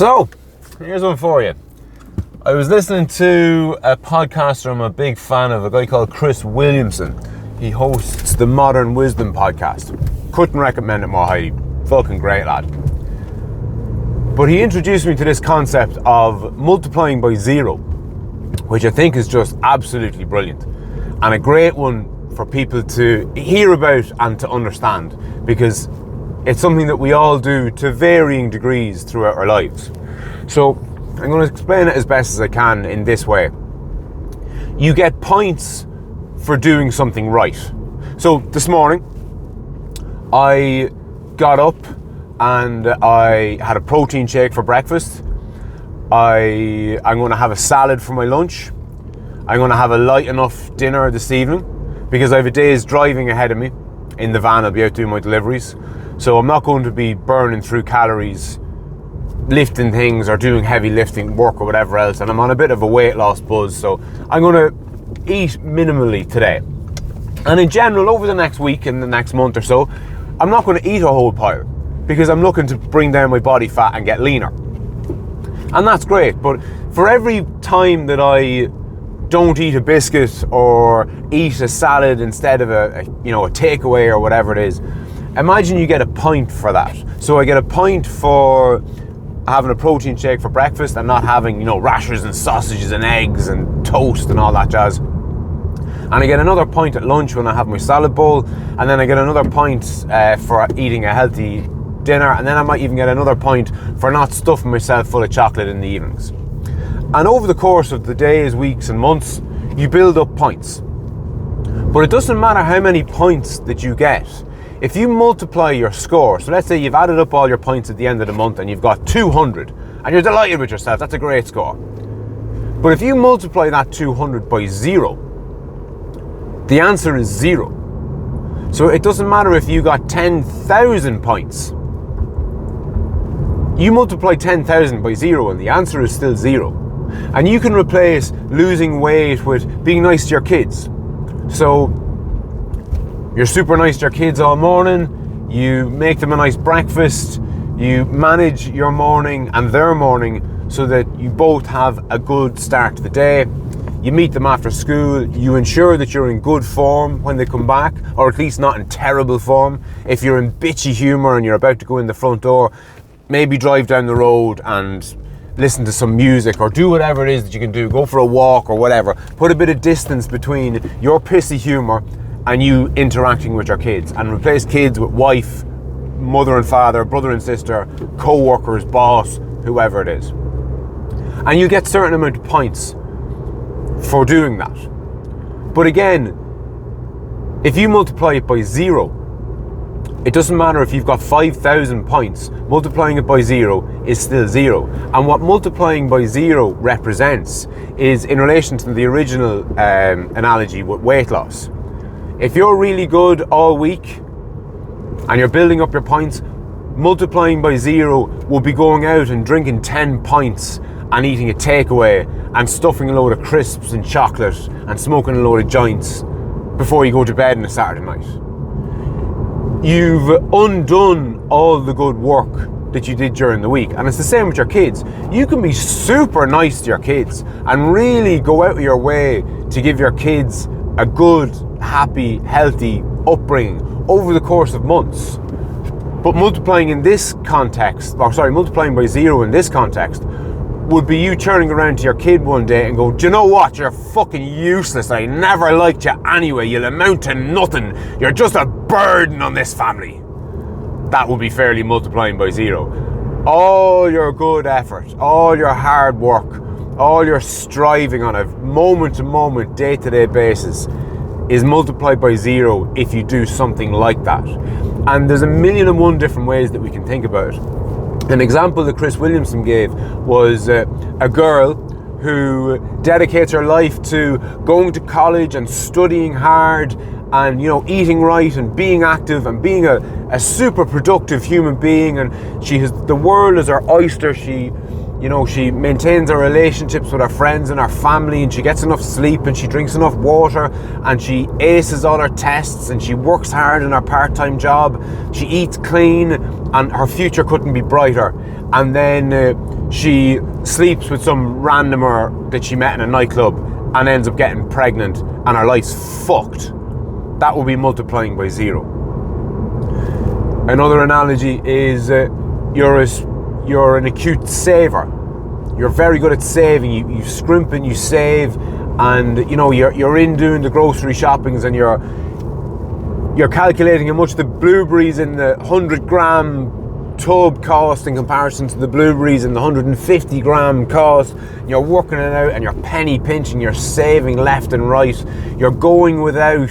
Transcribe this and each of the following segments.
So, here's one for you. I was listening to a podcaster I'm a big fan of, a guy called Chris Williamson. He hosts the Modern Wisdom podcast. Couldn't recommend it more highly. Fucking great lad. But he introduced me to this concept of multiplying by zero, which I think is just absolutely brilliant. And a great one for people to hear about and to understand, because it's something that we all do to varying degrees throughout our lives. So I'm going to explain it as best as I can in this way. You get points for doing something right. So this morning, I got up and I had a protein shake for breakfast. I'm going to have a salad for my lunch. I'm going to have a light enough dinner this evening because I have a day's driving ahead of me. In the van, I'll be out doing my deliveries. So I'm not going to be burning through calories, lifting things or doing heavy lifting work or whatever else. And I'm on a bit of a weight loss buzz. So I'm going to eat minimally today. And in general, over the next week and the next month or so, I'm not going to eat a whole pile because I'm looking to bring down my body fat and get leaner. And that's great. But for every time that I don't eat a biscuit or eat a salad instead of a takeaway or whatever it is, imagine you get a point for that. So I get a point for having a protein shake for breakfast and not having, rashers and sausages and eggs and toast and all that jazz. And I get another point at lunch when I have my salad bowl, and then I get another point for eating a healthy dinner, and then I might even get another point for not stuffing myself full of chocolate in the evenings. And over the course of the days, weeks and months, you build up points. But it doesn't matter how many points that you get. If you multiply your score, so let's say you've added up all your points at the end of the month and you've got 200, and you're delighted with yourself, that's a great score. But if you multiply that 200 by zero, the answer is zero. So it doesn't matter if you got 10,000 points. You multiply 10,000 by zero and the answer is still zero. And you can replace losing weight with being nice to your kids. So you're super nice to your kids all morning, you make them a nice breakfast, you manage your morning and their morning so that you both have a good start to the day. You meet them after school, you ensure that you're in good form when they come back, or at least not in terrible form. If you're in bitchy humour and you're about to go in the front door, maybe drive down the road and listen to some music or do whatever it is that you can do. Go for a walk or whatever. Put a bit of distance between your pissy humour and you interacting with your kids, and replace kids with wife, mother and father, brother and sister, co-workers, boss, whoever it is. And you get a certain amount of points for doing that. But again, if you multiply it by zero, it doesn't matter if you've got 5,000 points, multiplying it by zero is still zero. And what multiplying by zero represents is in relation to the original analogy with weight loss. If you're really good all week and you're building up your points, multiplying by zero will be going out and drinking 10 pints and eating a takeaway and stuffing a load of crisps and chocolate and smoking a load of joints before you go to bed on a Saturday night. You've undone all the good work that you did during the week. And it's the same with your kids. You can be super nice to your kids and really go out of your way to give your kids a good, happy, healthy upbringing over the course of months. But multiplying by zero in this context would be you turning around to your kid one day and go, do you know what, you're fucking useless, I never liked you anyway, you'll amount to nothing, you're just a burden on this family. That would be fairly multiplying by zero. All your good effort, all your hard work, all your striving on a moment-to-moment, day-to-day basis is multiplied by zero if you do something like that. And there's a million and one different ways that we can think about it. An example that Chris Williamson gave was a girl who dedicates her life to going to college and studying hard and eating right and being active and being a super productive human being, and she has the world as her oyster. She You know, she maintains her relationships with her friends and her family, and she gets enough sleep, and she drinks enough water, and she aces all her tests, and she works hard in her part-time job. She eats clean, and her future couldn't be brighter. And then she sleeps with some randomer that she met in a nightclub and ends up getting pregnant, and her life's fucked. That will be multiplying by 0. Another analogy is you're an acute saver. You're very good at saving. You scrimp and you save, and you know you're in doing the grocery shoppings, and you're calculating how much the blueberries in the 100-gram tub cost in comparison to the blueberries in the 150-gram cost. You're working it out, and you're penny pinching. You're saving left and right. You're going without.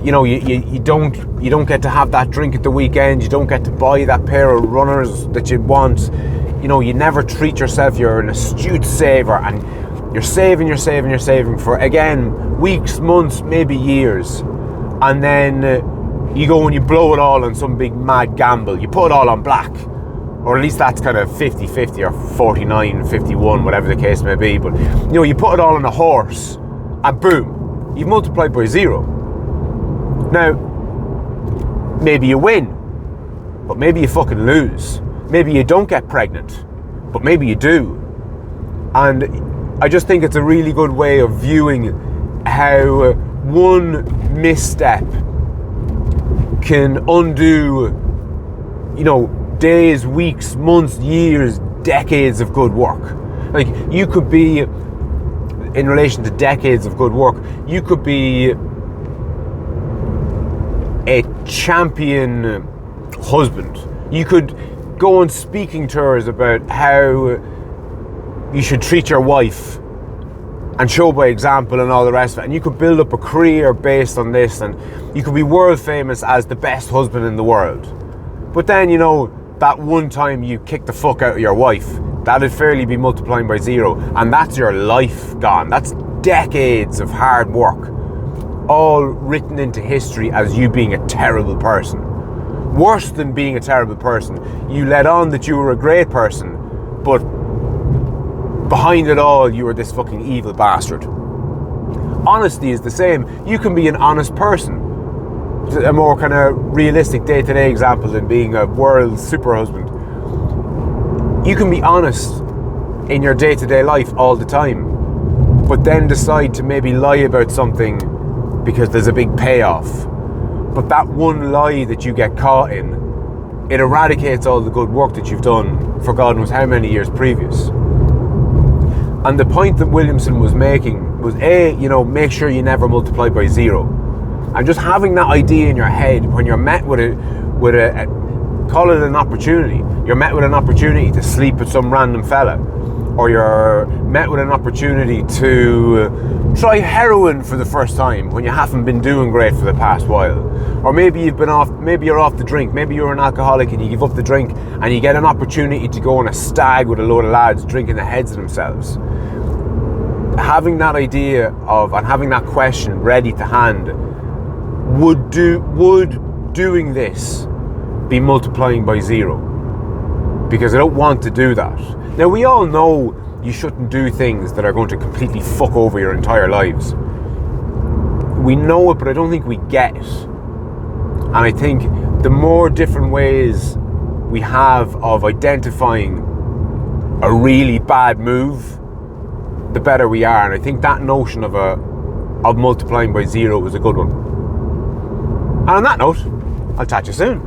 You know, you don't get to have that drink at the weekend. You don't get to buy that pair of runners that you want. You know, you never treat yourself. You're an astute saver, and you're saving for, again, weeks, months, maybe years. And then you go and you blow it all on some big mad gamble. You put it all on black. Or at least that's kind of 50-50 or 49-51, whatever the case may be. But, you know, you put it all on a horse, and boom, you've multiplied by 0. Now, maybe you win, but maybe you fucking lose. Maybe you don't get pregnant, but maybe you do. And I just think it's a really good way of viewing how one misstep can undo, you know, days, weeks, months, years, decades of good work. Like, you could be, in relation to decades of good work, you could be a champion husband. You could go on speaking tours about how you should treat your wife and show by example and all the rest of it. And you could build up a career based on this, and you could be world famous as the best husband in the world. But then, you know, that one time you kick the fuck out of your wife, that'd fairly be multiplying by 0. And that's your life gone. That's decades of hard work, all written into history as you being a terrible person. Worse than being a terrible person, you let on that you were a great person, but behind it all, you were this fucking evil bastard. Honesty is the same. You can be an honest person. A more kind of realistic day-to-day example than being a world super husband. You can be honest in your day-to-day life all the time, but then decide to maybe lie about something because there's a big payoff. But that one lie that you get caught in, it eradicates all the good work that you've done for God knows how many years previous. And the point that Williamson was making was, you know, make sure you never multiply by 0. And just having that idea in your head when you're met with a call it an opportunity. You're met with an opportunity to sleep with some random fella, or you're met with an opportunity to try heroin for the first time when you haven't been doing great for the past while. Or maybe you're off the drink, maybe you're an alcoholic and you give up the drink, and you get an opportunity to go on a stag with a load of lads drinking the heads of themselves. Having that idea of, and having that question ready to hand, would doing this be multiplying by 0? Because I don't want to do that. Now, we all know you shouldn't do things that are going to completely fuck over your entire lives. We know it, but I don't think we get it. And I think the more different ways we have of identifying a really bad move, the better we are. And I think that notion of multiplying by 0 is a good one. And on that note, I'll chat to you soon.